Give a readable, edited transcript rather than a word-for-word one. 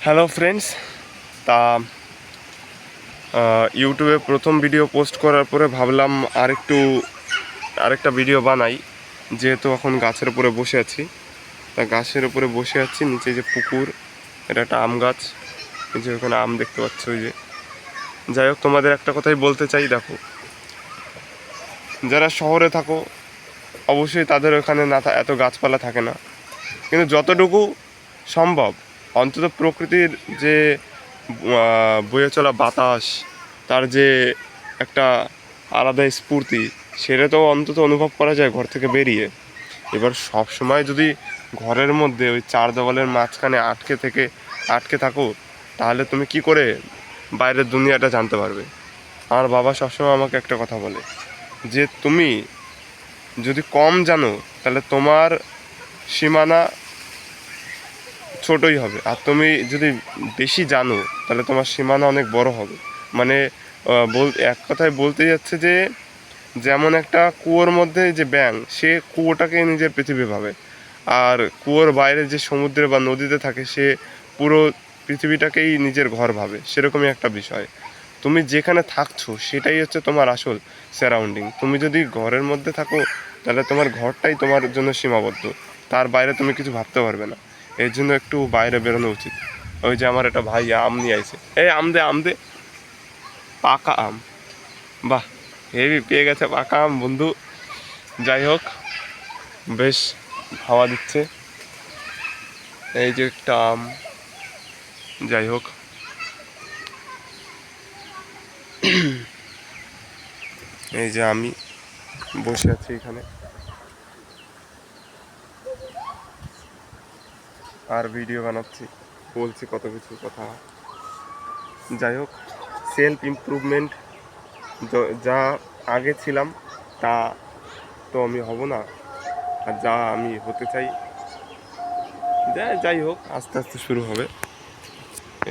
Hello friends, তা ইউটিউবে প্রথম ভিডিও পোস্ট করার পরে ভাবলাম আরেকটা ভিডিও বানাই, যেহেতু এখন গাছের উপরে বসে আছি। তা গাছের উপরে বসে আছি, নিচে যে পুকুর, এটা একটা আম গাছ, এই যে ওখানে আম দেখতে পাচ্ছ। ওই যে যাই হোক, তোমাদের একটা কথাই বলতে চাই, দেখো যারা শহরে থাকো অবশ্যই তাদের ওখানে এত গাছপালা থাকে না, কিন্তু যতটুকু সম্ভব অন্তত প্রকৃতির যে বয়ে চলা বাতাস, তার যে একটা আলাদা স্ফূর্তি, সেটা তো অন্তত অনুভব করা যায় ঘর থেকে বেরিয়ে। এবার সব সময় যদি ঘরের মধ্যে ওই চার দেওয়ালের মাঝখানে আটকে থাকো, তাহলে তুমি কি করে বাইরের দুনিয়াটা জানতে পারবে? আমার বাবা সবসময় আমাকে একটা কথা বলে যে তুমি যদি কম জানো তাহলে তোমার সীমানা ছোটই হবে, আর তুমি যদি বেশি জানো তাহলে তোমার সীমানা অনেক বড় হবে। মানে এক কথায় বলতে যাচ্ছে যে যেমন একটা কুয়োর মধ্যে যে ব্যাঙ, সে কুয়োটাকে নিজের পৃথিবী ভাবে, আর কুয়োর বাইরে যে সমুদ্রে বা নদীতে থাকে সে পুরো পৃথিবীটাকেই নিজের ঘর ভাবে। সেরকমই একটা বিষয়, তুমি যেখানে থাকছো সেটাই হচ্ছে তোমার আসল সারাউন্ডিং। তুমি যদি ঘরের মধ্যে থাকো তাহলে তোমার ঘরটাই তোমার জন্য সীমাবদ্ধ, তার বাইরে তুমি কিছু ভাবতে পারবে না। এর জন্য একটু বাইরে বেরোনো উচিত। ওই যে আমার একটা ভাই আম নিয়ে আইছে, এই আম দে, পাকা আম। বাহ, হেভি পেয়ে গেছে পাকা আম বন্ধু। যাই হোক, বেশ হাওয়া দিচ্ছে, এই যে একটা আম। যাই হোক, এই যে আমি বসে আছি এখানে আর ভিডিও বানাচ্ছি, বলছি কত কিছু কথা। যাই হোক, সেলফ ইমপ্রুভমেন্ট, যা আগে ছিলাম তা তো আমি হব না, আর যা আমি হতে চাই, যাই হোক আস্তে আস্তে শুরু হবে।